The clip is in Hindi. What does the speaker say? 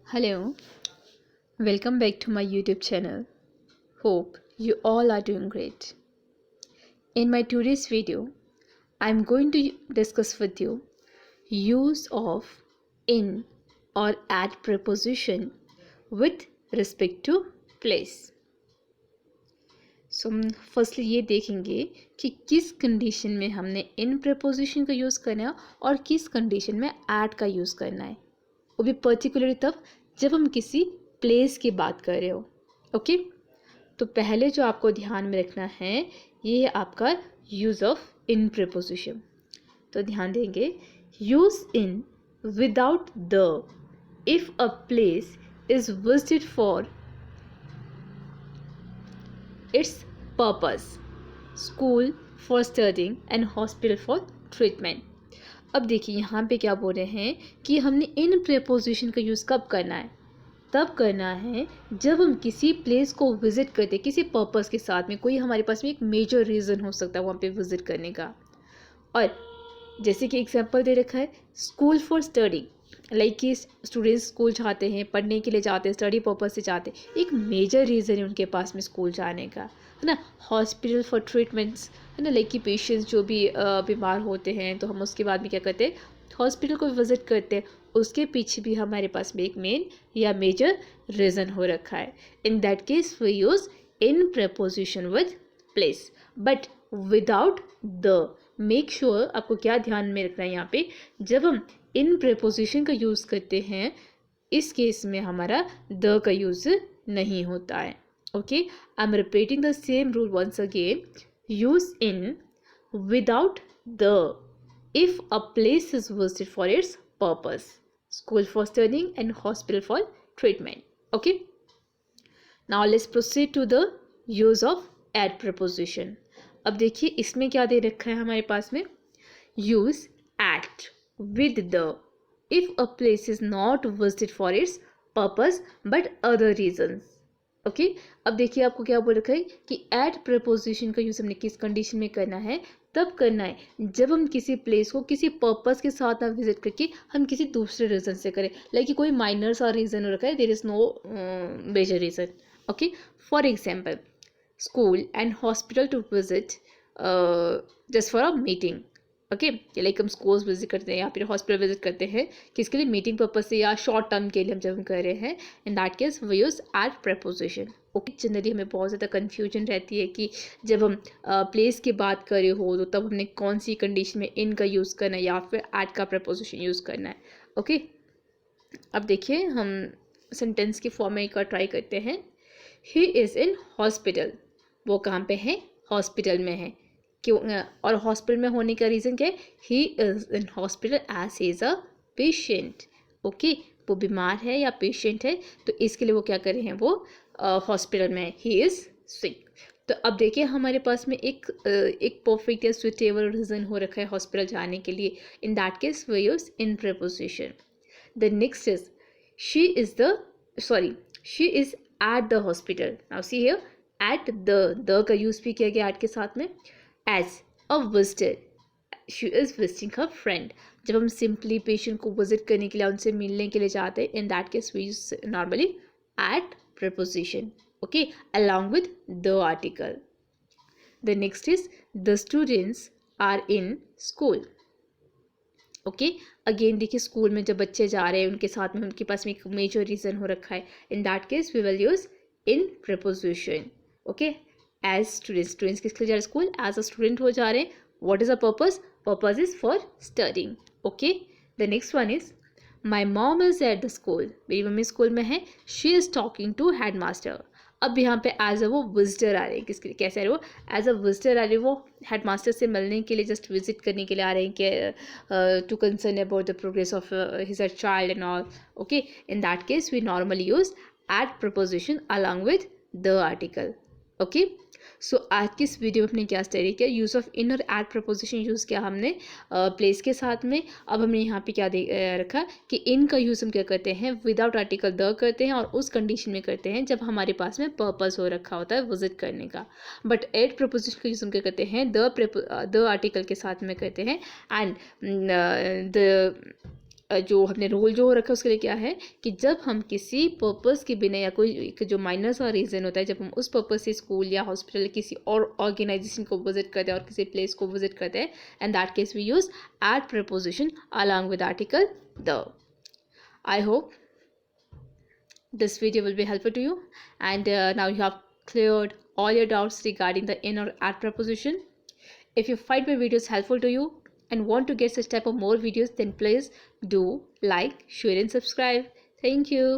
Hello, welcome back to my YouTube channel. Hope you all are doing great. In my today's video, I'm going to discuss with you use of in or at preposition with respect to place. So firstly ये देखेंगे कि किस कंडीशन में हमने इन preposition का यूज़ करना है और किस कंडीशन में at का यूज़ करना है, वो भी पर्टिकुलरली तब जब हम किसी प्लेस की बात कर रहे हो. ओके, तो पहले जो आपको ध्यान में रखना है ये है आपका यूज़ ऑफ इन प्रीपोजिशन. तो ध्यान देंगे, use in without the if a place is visited for its purpose, school for studying and hospital for treatment. अब देखिए यहाँ पे क्या बोल रहे हैं कि हमने इन प्रीपोजिशन का यूज़ कब करना है, तब करना है जब हम किसी प्लेस को विज़िट करते, किसी पर्पस के साथ में, कोई हमारे पास में एक मेजर रीज़न हो सकता है वहाँ पे विज़िट करने का. और जैसे कि एग्जांपल दे रखा है स्कूल फॉर स्टडी, लाइक कि स्टूडेंट्स स्कूल जाते हैं, पढ़ने के लिए जाते हैं, स्टडी पर्पस से जाते हैं, एक मेजर रीज़न है उनके पास में स्कूल जाने का, है ना. हॉस्पिटल फॉर ट्रीटमेंट्स, है ना, लाइक कि पेशेंट्स जो भी बीमार होते हैं तो हम उसके बाद में क्या करते हैं, हॉस्पिटल को विज़िट करते हैं. उसके पीछे भी हमारे पास में एक मेन या मेजर रीज़न हो रखा है. In that case we use in preposition with place but without the. Make sure आपको क्या ध्यान में रखना है यहाँ पे, जब हम इन प्रीपोजिशन का यूज़ करते हैं इस केस में हमारा द का यूज़ नहीं होता है. Okay, I am repeating the same rule once again. Use in without the if a place is visited for its purpose, school for studying and hospital for treatment. Okay, now let's proceed to the use of at preposition. अब देखिए इसमें क्या दे रखा है हमारे पास में, use at with the if a place is not visited for its purpose but other reasons. Okay, अब देखिए आपको क्या बोल रखा है कि एट प्रपोजिशन का यूज़ हमने किस कंडीशन में करना है, तब करना है जब हम किसी प्लेस को किसी पर्पस के साथ ना विजिट करके हम किसी दूसरे रीज़न से करें, लाइक कि कोई माइनर सा रीज़न हो रखा है, there is no major reason. Okay, for example school and hospital to visit just for a meeting. Okay, like हम स्कूल्स विजिट करते हैं या फिर हॉस्पिटल विजिट करते हैं किसके लिए, मीटिंग पर्पज से या शॉर्ट टर्म के लिए हम जब हम कर रहे हैं, in that case we use at preposition. Okay, generally हमें बहुत ज़्यादा कन्फ्यूजन रहती है कि जब हम प्लेस की बात कर रहे हो तो तब हमने कौन सी कंडीशन में इन का यूज़ करना है या फिर एट का प्रपोजिशन यूज़ करना है. ओके, अब देखिए हम सेंटेंस की फॉर्म में एक बार ट्राई करते हैं. ही इज़ इन हॉस्पिटल, वो कहाँ पे है, हॉस्पिटल में है. क्यों, और हॉस्पिटल में होने का रीज़न क्या है, he is in hospital as he is a patient. Okay, वो बीमार है या पेशेंट है तो इसके लिए वो क्या कर रहे हैं, वो हॉस्पिटल में है, ही इज़ सिक. तो अब देखिए हमारे पास में एक परफेक्ट या सुटेबल रीज़न हो रखा है हॉस्पिटल जाने के लिए. In that case we use in preposition. The next is she is at the hospital. Now see here at the का यूज़ भी किया गया एट के साथ में. As a visitor, she is visiting her friend. जब हम सिंपली पेशेंट को विजिट करने के लिए, उनसे मिलने के लिए जाते हैं, in that case we use normally at preposition. Okay, along with the article. The next is the students are in school. Okay, again देखिए स्कूल में जब बच्चे जा रहे हैं उनके साथ में उनके पास में एक मेजर रीज़न हो रखा है, in that case we will use in preposition. Okay, as students किसके लिए जा रहे हैं, स्कूल, एज अ स्टूडेंट हो जा रहे हैं. What is a purpose, purpose is for studying. Okay, the next one is my mom is at the school, मेरी मम्मी स्कूल में है. She is talking to headmaster. अब यहाँ पे एज अ वो विजिटर आ रहे हैं, किसके लिए, कैसे आ रहे हैं वो, एज अ विजिटर आ रहे हैं, वो हेड मास्टर से मिलने के लिए, जस्ट विजिट करने के लिए आ रहे हैं कि too concern about the progress of his a child and all. Okay, in that case we normally use at preposition along with the article. Okay, so आज की इस वीडियो में हमने क्या स्टडी किया, यूज़ ऑफ इन और एट प्रपोजिशन यूज़ किया हमने प्लेस के साथ में. अब हमने यहाँ पे क्या रखा कि इन का यूज़ हम क्या करते हैं, विदाउट आर्टिकल द करते हैं और उस कंडीशन में करते हैं जब हमारे पास में पर्पस हो रखा होता है विजिट करने का. बट एट प्रपोजिशन का यूज़ हम क्या करते हैं, द आर्टिकल के साथ में करते हैं. एंड द जो हमने रूल जो हो रखा है उसके लिए क्या है कि जब हम किसी पर्पस के बिना या कोई एक जो माइनर सा रीज़न होता है, जब हम उस पर्पस से स्कूल या हॉस्पिटल किसी और ऑर्गेनाइजेशन को विजिट करते हैं और किसी प्लेस को विजिट करते हैं, and that case we use at preposition along with article the. I hope this video will be helpful to you, and now you have cleared all your doubts regarding the in or at preposition. If you find my videos helpful to you and want to get such type of more videos, then please do like, share and subscribe. Thank you.